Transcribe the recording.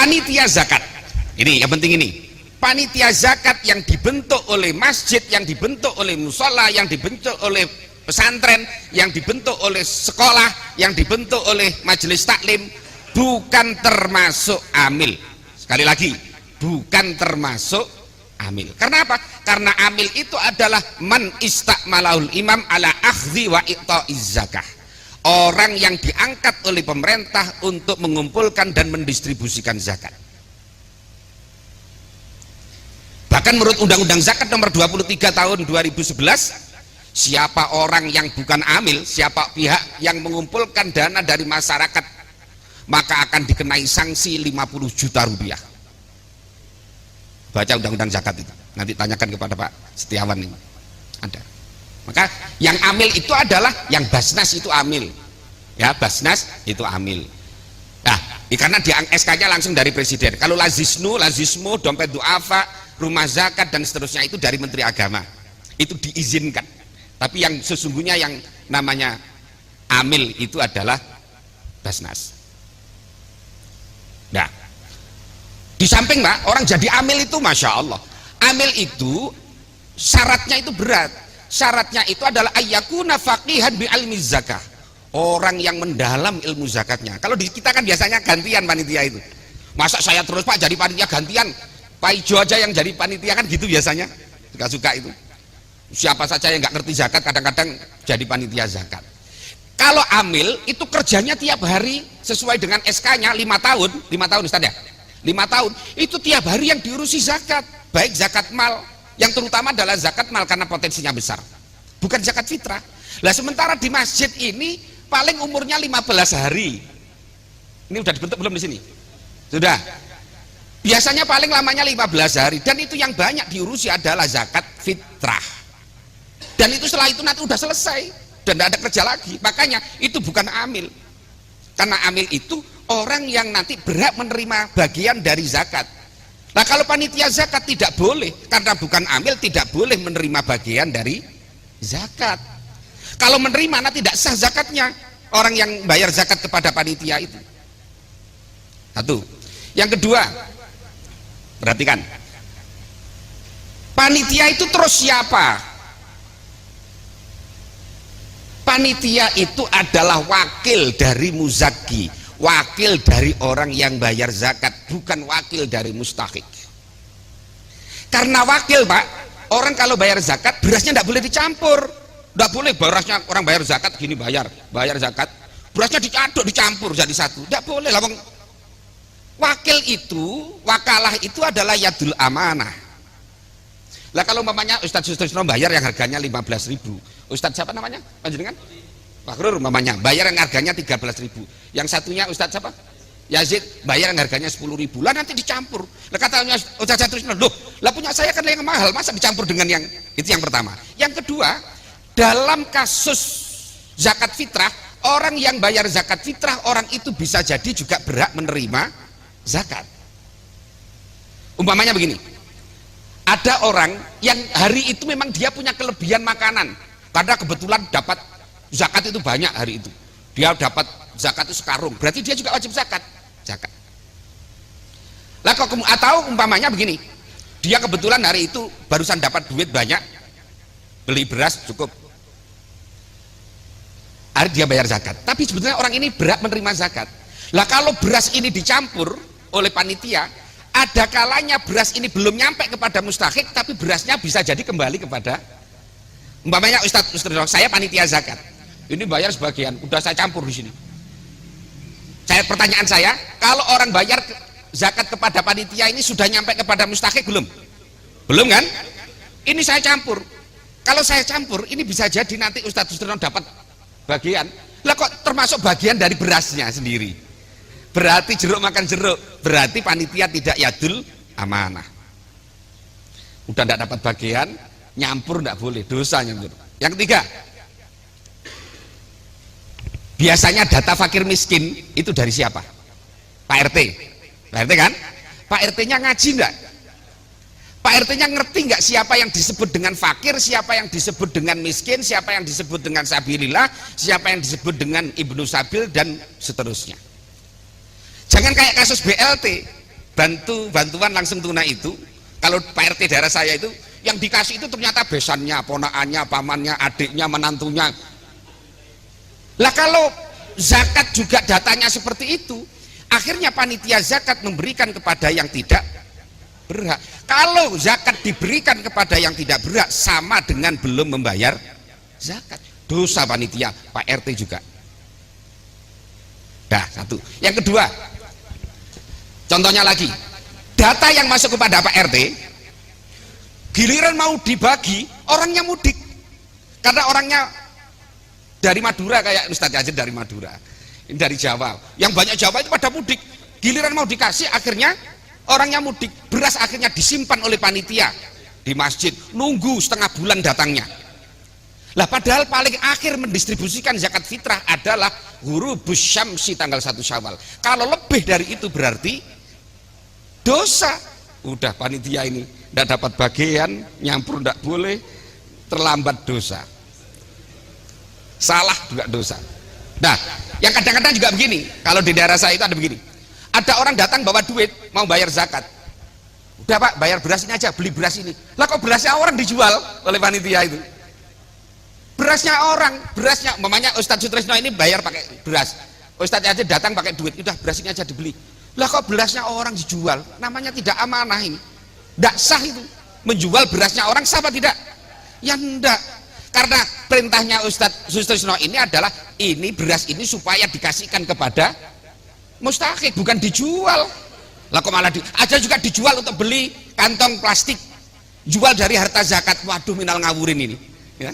panitia zakat. Ini yang penting ini. Panitia zakat yang dibentuk oleh masjid, yang dibentuk oleh musola, yang dibentuk oleh pesantren, yang dibentuk oleh sekolah, yang dibentuk oleh majelis taklim, bukan termasuk amil. Sekali lagi, bukan termasuk amil. Karena apa? Karena amil itu adalah man istakmalahul imam ala akhdhi wa i'ta'iz zakah. Orang yang diangkat oleh pemerintah untuk mengumpulkan dan mendistribusikan zakat. Bahkan menurut Undang-Undang Zakat nomor 23 tahun 2011, siapa orang yang bukan amil, siapa pihak yang mengumpulkan dana dari masyarakat, maka akan dikenai sanksi 50 juta rupiah. Baca Undang-Undang Zakat itu, nanti tanyakan kepada Pak Setiawan ini, ada. Maka yang amil itu adalah yang Basnas itu amil, ya, Basnas itu amil. Nah, karena di SK-nya langsung dari presiden. Kalau lazismu, dompet duafa, rumah zakat dan seterusnya itu dari Menteri Agama, itu diizinkan. Tapi yang sesungguhnya yang namanya amil itu adalah Basnas. Nah, di samping Pak, orang jadi amil itu masya Allah, amil itu syaratnya itu berat. Syaratnya itu adalah ayyakuna faqihan bi ilmi zakah, orang yang mendalam ilmu zakatnya. Kalau di kita kan biasanya gantian panitia itu. Masa saya terus Pak jadi panitia gantian, Pak Ijo aja yang jadi panitia, kan gitu biasanya, suka-suka itu. Siapa saja yang nggak ngerti zakat kadang-kadang jadi panitia zakat. Kalau amil itu kerjanya tiap hari sesuai dengan SK-nya 5 tahun Ustaz ya, 5 tahun itu tiap hari yang diurusi zakat, baik zakat mal, yang terutama adalah zakat mal karena potensinya besar, bukan zakat fitrah. Lah sementara di masjid ini paling umurnya 15 hari. Ini udah dibentuk belum di sini? Sudah. Biasanya paling lamanya 15 hari, dan itu yang banyak diurusi adalah zakat fitrah. Dan itu setelah itu nanti udah selesai dan tidak ada kerja lagi. Makanya itu bukan amil. Karena amil itu orang yang nanti berhak menerima bagian dari zakat. Nah, kalau panitia zakat tidak boleh, karena bukan amil, tidak boleh menerima bagian dari zakat. Kalau menerima nanti tidak sah zakatnya orang yang bayar zakat kepada panitia itu. Satu. Yang kedua, perhatikan, panitia itu terus siapa? Panitia itu adalah wakil dari muzaki, wakil dari orang yang bayar zakat, bukan wakil dari mustahik. Karena wakil Pak, orang kalau bayar zakat berasnya tidak boleh dicampur, tidak boleh berasnya orang bayar zakat gini bayar zakat, berasnya diaduk dicampur jadi satu, tidak boleh. Lawang wakil itu, wakalah itu adalah yadul amanah. Lah kalau umpamanya Ustadz Sustrisno bayar yang harganya 15.000, Ustadz siapa namanya? Panjenengan? Pak Krur umpamanya bayar yang harganya 13.000, yang satunya Ustadz siapa? Yazid bayar yang harganya 10.000. Lah nanti dicampur. Lah katanya Ustadz Sustrisno, loh, lah punya saya kan yang mahal, masa dicampur dengan yang itu? Yang pertama. Yang kedua, dalam kasus zakat fitrah, orang yang bayar zakat fitrah, orang itu bisa jadi juga berhak menerima zakat. Umpamanya begini, ada orang yang hari itu memang dia punya kelebihan makanan, karena kebetulan dapat zakat itu banyak hari itu, dia dapat zakat itu sekarung, berarti dia juga wajib zakat. Lah kok atau umpamanya begini, dia kebetulan hari itu barusan dapat duit banyak, beli beras cukup, hari dia bayar zakat, tapi sebetulnya orang ini berhak menerima zakat. Lah kalau beras ini dicampur oleh panitia, ada kalanya beras ini belum nyampe kepada mustahik, tapi berasnya bisa jadi kembali kepada, umpamanya Ustadz saya panitia zakat, ini bayar sebagian, udah saya campur di sini. Pertanyaan saya, kalau orang bayar zakat kepada panitia ini sudah nyampe kepada mustahik belum? Belum kan? Ini saya campur. Kalau saya campur, ini bisa jadi nanti Ustadz Sustrisno dapat bagian. Lah kok termasuk bagian dari berasnya sendiri? Berarti jeruk makan jeruk, berarti panitia tidak yadul amanah. Udah tidak dapat bagian, nyampur tidak boleh, dosa nyampur. Yang ketiga, biasanya data fakir miskin itu dari siapa? Pak RT. Pak RT kan? Pak RT-nya ngaji enggak? Pak RT-nya ngerti nggak siapa yang disebut dengan fakir, siapa yang disebut dengan miskin, siapa yang disebut dengan sabilillah, siapa yang disebut dengan ibnu sabil dan seterusnya. Jangan kayak kasus BLT. bantuan langsung tunai itu, kalau Pak RT daerah saya itu yang dikasih itu ternyata besannya, ponaannya, pamannya, adiknya, menantunya. Lah kalau zakat juga datanya seperti itu, akhirnya panitia zakat memberikan kepada yang tidak berhak. Kalau zakat diberikan kepada yang tidak berhak, sama dengan belum membayar zakat. Dosa panitia, Pak RT juga. Dah, satu. Yang kedua, contohnya lagi, data yang masuk kepada Pak RT, giliran mau dibagi, orangnya mudik. Karena orangnya dari Madura, kayak Ustadz Yazid dari Madura, ini dari Jawa. Yang banyak Jawa itu pada mudik. Giliran mau dikasih, akhirnya orangnya mudik. Beras akhirnya disimpan oleh panitia di masjid, nunggu setengah bulan datangnya. Lah padahal paling akhir mendistribusikan zakat fitrah adalah ghurubus syamsi tanggal 1 Syawal. Kalau lebih dari itu berarti dosa. Udah panitia ini tidak dapat bagian, nyampur tidak boleh, terlambat dosa, salah juga dosa. Nah, yang kadang-kadang juga begini, kalau di daerah saya itu ada begini, ada orang datang bawa duit mau bayar zakat, udah Pak bayar beras ini aja, beli beras ini. Lah kok berasnya orang dijual oleh panitia itu? Berasnya orang, berasnya mamanya Ustadz Sutrisno ini bayar pakai beras, Ustadz aja datang pakai duit, udah beras ini aja dibeli. Lah kok berasnya orang dijual? Namanya tidak amanah ini, tidak sah itu. Menjual berasnya orang sah apa tidak? Ya enggak. Karena perintahnya Ustadz Sutrisno ini adalah ini beras ini supaya dikasihkan kepada mustahik, bukan dijual. Lah kok malah ada juga dijual untuk beli kantong plastik, jual dari harta zakat. Waduh, minal ngawurin ini ya.